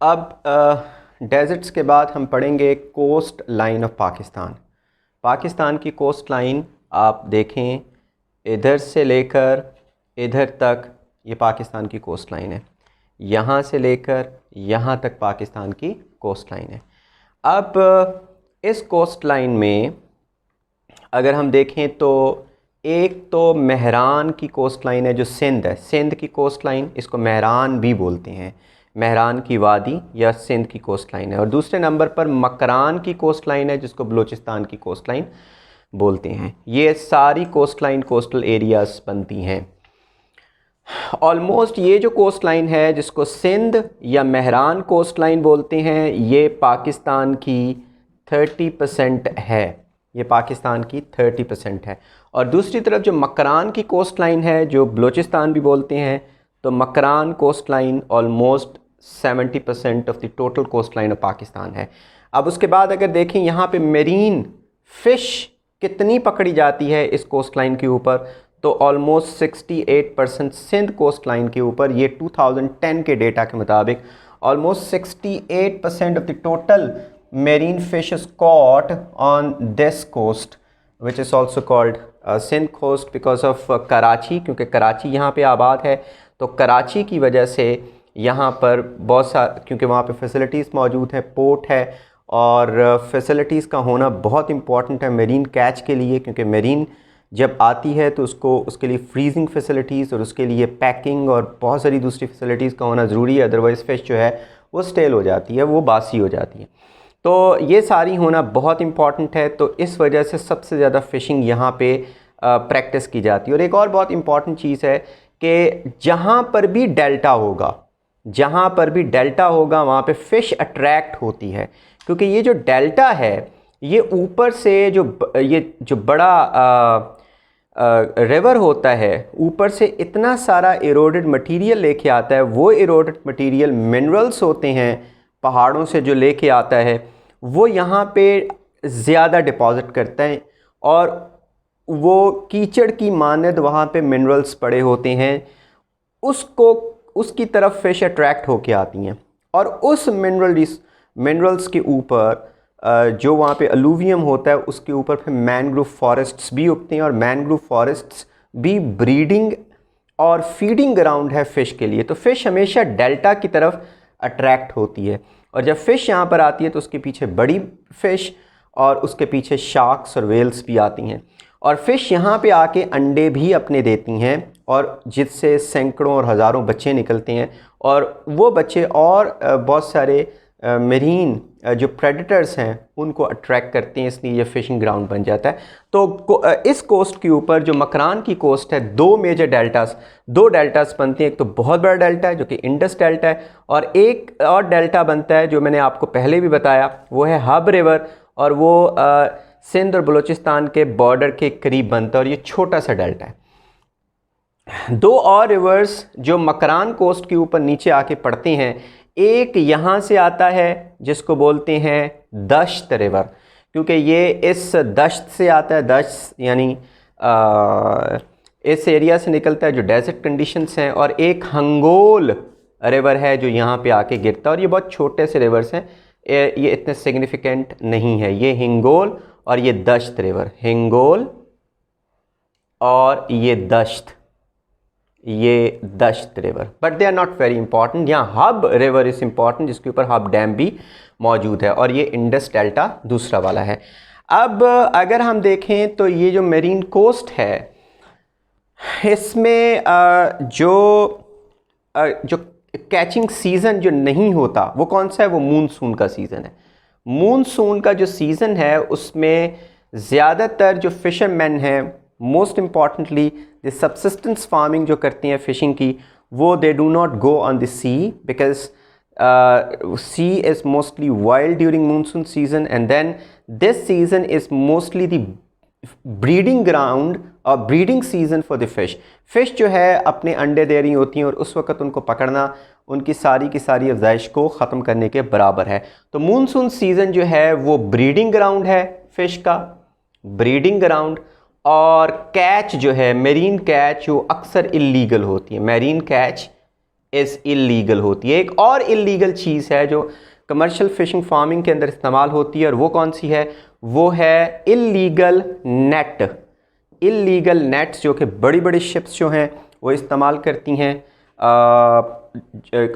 अब डेजर्ट्स के बाद हम पढ़ेंगे coast line of Pakistan. Pakistan की कोस्ट लाइन आप देखें, इधर से लेकर इधर तक ये पाकिस्तान की कोस्ट लाइन है, यहाँ से लेकर यहाँ तक पाकिस्तान की कोस्ट लाइन है। अब इस कोस्ट लाइन में अगर हम देखें तो एक तो महरान की कोस्ट लाइन है जो सिंध है, सिंध की कोस्ट लाइन, इसको महरान भी बोलते हैं, महरान की वादी या सिंध की कोस्ट लाइन है। और दूसरे नंबर पर मकरान की कोस्ट लाइन है जिसको बलूचिस्तान की कोस्ट लाइन बोलते हैं। ये सारी कोस्ट लाइन कोस्टल एरियाज़ बनती हैं। ऑलमोस्ट ये जो कोस्ट लाइन है जिसको सिंध या महरान कोस्ट लाइन बोलते हैं, ये पाकिस्तान की 30% है, ये पाकिस्तान की 30% है। और दूसरी तरफ जो मकरान की कोस्ट लाइन है जो बलूचिस्तान भी बोलते हैं, तो Makran coast line almost 70% of the total coast line of Pakistan है। अब उसके बाद अगर देखें यहाँ पे मेरीन फ़िश कितनी पकड़ी जाती है इस कोस्ट लाइन के ऊपर, तो ऑलमोस्ट 68% सिंध कोस्ट लाइन के ऊपर, ये 2010 के डेटा के मुताबिक almost 68% of the total marine fish is caught on this coast which is also called Sindh coast because of Karachi, क्योंकि कराची यहाँ पे आबाद है, तो कराची की वजह से यहाँ पर बहुत सा, क्योंकि वहाँ पे फैसिलिटीज़ मौजूद हैं, पोर्ट है, और फैसिलिटीज़ का होना बहुत इम्पॉर्टेंट है मेरीन कैच के लिए, क्योंकि मेरीन जब आती है तो उसके लिए फ्रीजिंग फैसिलिटीज़ और उसके लिए पैकिंग और बहुत सारी दूसरी फैसिलिटीज़ का होना ज़रूरी है, अदरवाइज़ फ़िश जो है वो स्टेल हो जाती है, वो बासी हो जाती है। तो ये सारी होना बहुत इम्पॉर्टेंट है, तो इस वजह से सबसे ज़्यादा फ़िशिंग यहाँ पे प्रैक्टिस की जाती है। और एक और बहुत इम्पॉर्टेंट चीज़ है कि जहाँ पर भी डेल्टा होगा, जहाँ पर भी डेल्टा होगा वहाँ पे फ़िश अट्रैक्ट होती है, क्योंकि ये जो डेल्टा है ये ऊपर से ये जो बड़ा रिवर होता है, ऊपर से इतना सारा इरोडेड मटेरियल लेके आता है। वो इरोडेड मटेरियल मिनरल्स होते हैं पहाड़ों से जो लेके आता है, वो यहाँ पे ज़्यादा डिपॉज़िट करता है, और वो कीचड़ की मानद वहाँ पे मिनरल्स पड़े होते हैं, उसकी तरफ फ़िश अट्रैक्ट होके आती हैं। और उस मिनरल्स के ऊपर जो वहाँ पे अलूवियम होता है, उसके ऊपर फिर मैनग्रोव फॉरेस्ट्स भी उगते हैं, और मैनग्रोव फॉरेस्ट्स भी ब्रीडिंग और फीडिंग ग्राउंड है फ़िश के लिए। तो फ़िश हमेशा डेल्टा की तरफ अट्रैक्ट होती है, और जब फ़िश यहाँ पर आती है तो उसके पीछे बड़ी फ़िश और उसके पीछे शार्क्स और वेल्स भी आती हैं, और फ़िश यहाँ पे आके अंडे भी अपने देती हैं, और जिससे सैकड़ों और हज़ारों बच्चे निकलते हैं, और वो बच्चे और बहुत सारे मेरीन जो प्रेडेटर्स हैं उनको अट्रैक्ट करते हैं, इसलिए ये फ़िशिंग ग्राउंड बन जाता है। तो इस कोस्ट के ऊपर जो मकरान की कोस्ट है, दो डेल्टास बनते हैं। एक तो बहुत बड़ा डेल्टा है जो कि इंडस डेल्टा है, और एक और डेल्टा बनता है जो मैंने आपको पहले भी बताया, वो है हब रिवर, और वो सिंध और बलूचिस्तान के बॉर्डर के करीब बनता है, और ये छोटा सा डेल्टा है। दो और रिवर्स जो मकरान कोस्ट के ऊपर नीचे आके पड़ते हैं, एक यहाँ से आता है जिसको बोलते हैं दश्त रिवर, क्योंकि ये इस दश्त से आता है, दश्त यानी इस एरिया से निकलता है जो डेजर्ट कंडीशंस हैं। और एक हंगोल रिवर है जो यहाँ पे आके गिरता है, और ये बहुत छोटे से रिवर्स हैं, ये इतने सिग्निफिकेंट नहीं है। ये हिंगोल और ये दश्त रिवर, हिंगोल और ये Dasht river, but they are not very important. यहाँ हब रिवर इज़ इम्पॉर्टेंट, जिसके ऊपर हब डैम भी मौजूद है, और ये इंडस डेल्टा दूसरा वाला है। अब अगर हम देखें तो ये जो मेरीन कोस्ट है, इसमें जो कैचिंग सीज़न जो नहीं होता वो कौन सा है, वो मूनसून का सीज़न है। मूनसून का जो सीज़न है उसमें ज़्यादातर जो फिशरमैन हैं, most importantly the subsistence farming जो करती हैं फ़िशिंग की, वो they do not go on the sea, because sea is mostly wild during monsoon season, and then this season is mostly the breeding ground और breeding season for the fish जो है अपने अंडे दे रही होती हैं, और उस वक़्त उनको पकड़ना उनकी सारी की सारी अफजाइश को ख़त्म करने के बराबर है। तो मानसून सीज़न जो है वो ब्रीडिंग ग्राउंड है फ़िश का, ब्रीडिंग ग्राउंड। और कैच जो है, मेरीन कैच, वो अक्सर इल्लीगल होती है। मेरीन कैच इज़ इलीगल होती है। एक और इलीगल चीज़ है जो कमर्शियल फ़िशिंग फार्मिंग के अंदर इस्तेमाल होती है, और वो कौन सी है? वो है इलीगल नेट। इलीगल नेट्स जो कि बड़ी बड़ी शिप्स जो हैं वो इस्तेमाल करती हैं।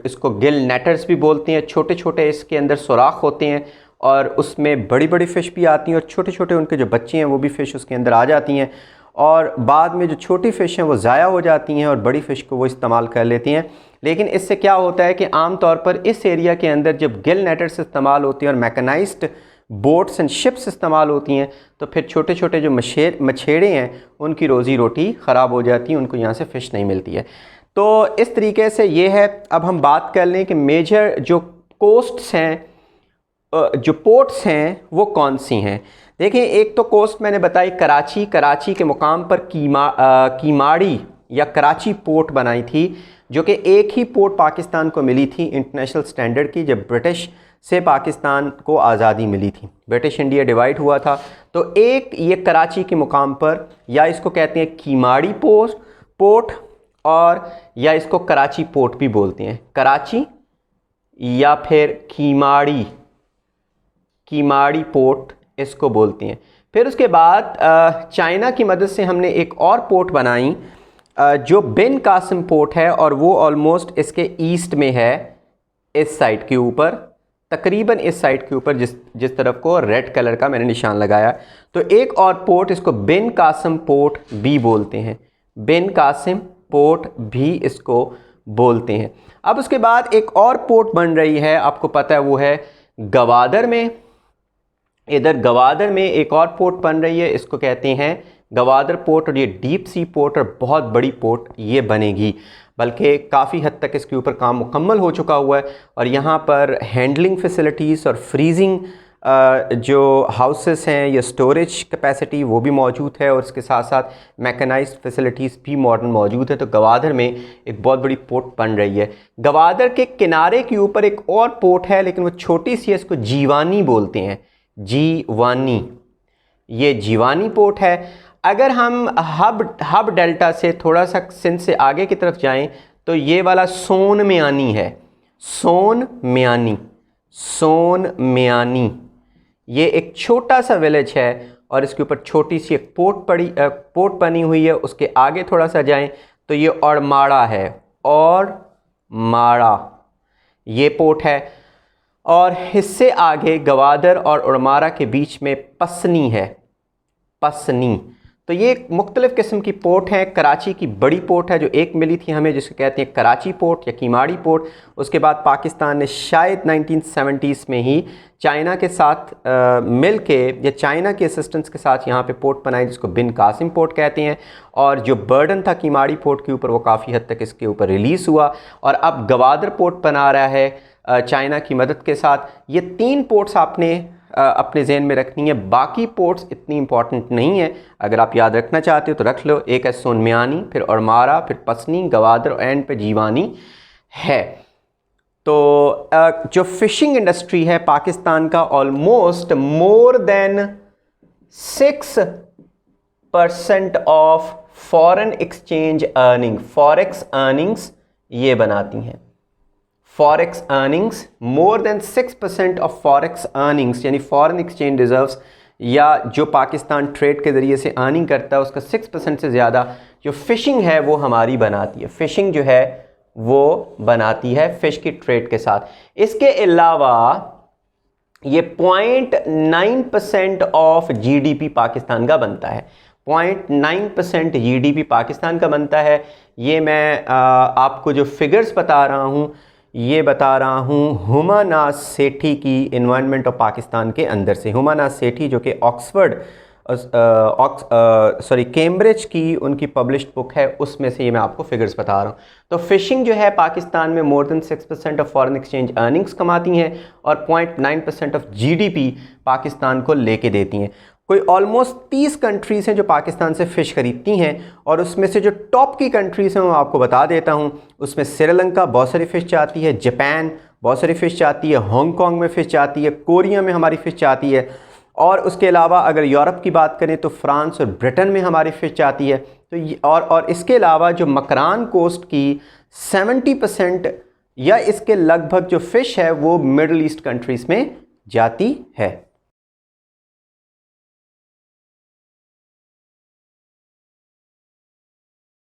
इसको गिल नेटर्स भी बोलते हैं। छोटे छोटे इसके अंदर सुराख होते हैं और उसमें बड़ी बड़ी फ़िश भी आती हैं, और छोटे छोटे उनके जो बच्चे हैं वो भी फ़िश उसके अंदर आ जाती हैं, और बाद में जो छोटी फ़िश हैं वो ज़ाया हो जाती हैं और बड़ी फ़िश को वो इस्तेमाल कर लेती हैं। लेकिन इससे क्या होता है कि आम तौर पर इस एरिया के अंदर जब गिल नेटर्स इस्तेमाल होती हैं और मैकेनाइज्ड बोट्स एंड शिप्स इस्तेमाल होती हैं, तो फिर छोटे छोटे जो मछेड़े हैं उनकी रोज़ी रोटी ख़राब हो जाती है, उनको यहाँ से फ़िश नहीं मिलती है। तो इस तरीके से ये है। अब हम बात कर लें कि मेजर जो कोस्ट्स हैं, जो पोर्ट्स हैं वो कौन सी हैं। देखिए, एक तो कोस्ट मैंने बताई कराची। कराची के मुकाम पर कीमाड़ी या कराची पोर्ट बनाई थी, जो कि एक ही पोर्ट पाकिस्तान को मिली थी इंटरनेशनल स्टैंडर्ड की, जब ब्रिटिश से पाकिस्तान को आज़ादी मिली थी। ब्रिटिश इंडिया डिवाइड हुआ था, तो एक ये कराची के मुकाम पर, या इसको कहते हैं कीमाड़ी पोर्ट, और या इसको कराची पोर्ट भी बोलते हैं। कराची या फिर कीमाड़ी पोर्ट इसको बोलते हैं। फिर उसके बाद चाइना की मदद से हमने एक और पोर्ट बनाई जो बिन कासिम पोर्ट है, और वो ऑलमोस्ट इसके ईस्ट में है, इस साइड के ऊपर, तकरीबन इस साइड के ऊपर, जिस तरफ को रेड कलर का मैंने निशान लगाया। तो एक और पोर्ट, इसको बिन कासिम पोर्ट भी बोलते हैं। बिन कासिम पोर्ट भी इसको बोलते हैं। अब उसके बाद एक और पोर्ट बन रही है, आपको पता है, वो है गवादर में। इधर गवादर में एक और पोर्ट बन रही है, इसको कहते हैं गवादर पोर्ट, और ये डीप सी पोर्ट और बहुत बड़ी पोर्ट ये बनेगी, बल्कि काफ़ी हद तक इसके ऊपर काम मुकम्मल हो चुका हुआ है। और यहाँ पर हैंडलिंग फैसिलिटीज़ और फ्रीजिंग जो हाउसेस हैं या स्टोरेज कैपेसिटी वो भी मौजूद है, और इसके साथ साथ मैकेनाइज्ड फैसिलिटीज़ भी मॉडर्न मौजूद है। तो गवादर में एक बहुत बड़ी पोर्ट बन रही है। गवादर के किनारे के ऊपर एक और पोर्ट है, लेकिन वो छोटी सी है, इसको जीवानी बोलते हैं। जीवानी, ये जीवानी पोर्ट है। अगर हम हब डेल्टा से थोड़ा सा सिंध से आगे की तरफ जाएं, तो ये वाला सोन म्यानी है। सोन म्यानी ये एक छोटा सा विलेज है, और इसके ऊपर छोटी सी एक पोर्ट बनी हुई है। उसके आगे थोड़ा सा जाएं तो ये औरमाड़ा है, औरमाड़ा ये पोर्ट है। और इससे आगे गवादर और औरमाड़ा के बीच में पसनी है, पसनी। तो ये मुख्तलिफ़ किस्म की पोर्ट हैं। कराची की बड़ी पोर्ट है जो एक मिली थी हमें, जिसको कहते हैं कराची पोर्ट या कीमाड़ी पोर्ट। उसके बाद पाकिस्तान ने शायद 1970s में ही चाइना के साथ मिल के, या चाइना के असिस्टेंस के साथ यहाँ पे पोर्ट बनाई, जिसको बिन कासिम पोर्ट कहते हैं। और जो बर्डन था कीमाड़ी पोर्ट के ऊपर, वो काफ़ी हद तक इसके ऊपर रिलीज़ हुआ, और अब गवादर पोर्ट बना रहा है चाइना की मदद के साथ। ये 3 पोर्ट्स आपने अपने जहन में रखनी है। बाकी पोर्ट्स इतनी इंपॉर्टेंट नहीं है, अगर आप याद रखना चाहते हो तो रख लो। एक है सोनम्यानी, फिर औरमाड़ा, फिर पसनी, गवादर, और एंड पे जीवानी है। तो जो फ़िशिंग इंडस्ट्री है पाकिस्तान का, almost more than 6% of foreign exchange earning, forex earnings ये बनाती हैं। Forex earnings, more than 6% of forex earnings, यानी फॉरेन एक्सचेंज रिजर्व्स, या जो पाकिस्तान ट्रेड के ज़रिए से अर्निंग करता है उसका 6% से ज़्यादा जो फ़िशिंग है वो हमारी बनाती है। फ़िशिंग जो है वो बनाती है फ़िश की ट्रेड के साथ। इसके अलावा ये 0.9% ऑफ जीडीपी पाकिस्तान का बनता है। 0.9% जीडीपी पाकिस्तान का बनता है। ये मैं आपको जो फिगर्स बता रहा हूँ, ये बता रहा हूँ हुमा नाज सेठी की एनवायरनमेंट ऑफ पाकिस्तान के अंदर से। हुमा नाज सेठी जो कि कैम्ब्रिज की उनकी पब्लिश्ड बुक है, उसमें से ये मैं आपको फिगर्स बता रहा हूँ। तो फ़िशिंग जो है पाकिस्तान में more than 6% of foreign exchange earnings कमाती हैं, और 0.9% ऑफ जीडीपी पाकिस्तान को लेके देती हैं। कोई ऑलमोस्ट 30 कंट्रीज़ हैं जो पाकिस्तान से फ़िश ख़रीदती हैं, और उसमें से जो टॉप की कंट्रीज़ हैं वो आपको बता देता हूँ। उसमें श्रीलंका बहुत सारी फ़िश जाती है, जापान बहुत सारी फ़िश जाती है, हांगकॉन्ग में फ़िश जाती है, कोरिया में हमारी फ़िश जाती है, और उसके अलावा अगर यूरोप की बात करें तो फ्रांस और ब्रिटेन में हमारी फ़िश जाती है। तो और इसके अलावा जो मकरान कोस्ट की 70% या इसके लगभग जो फ़िश है वो मिडल ईस्ट कंट्रीज़ में जाती है।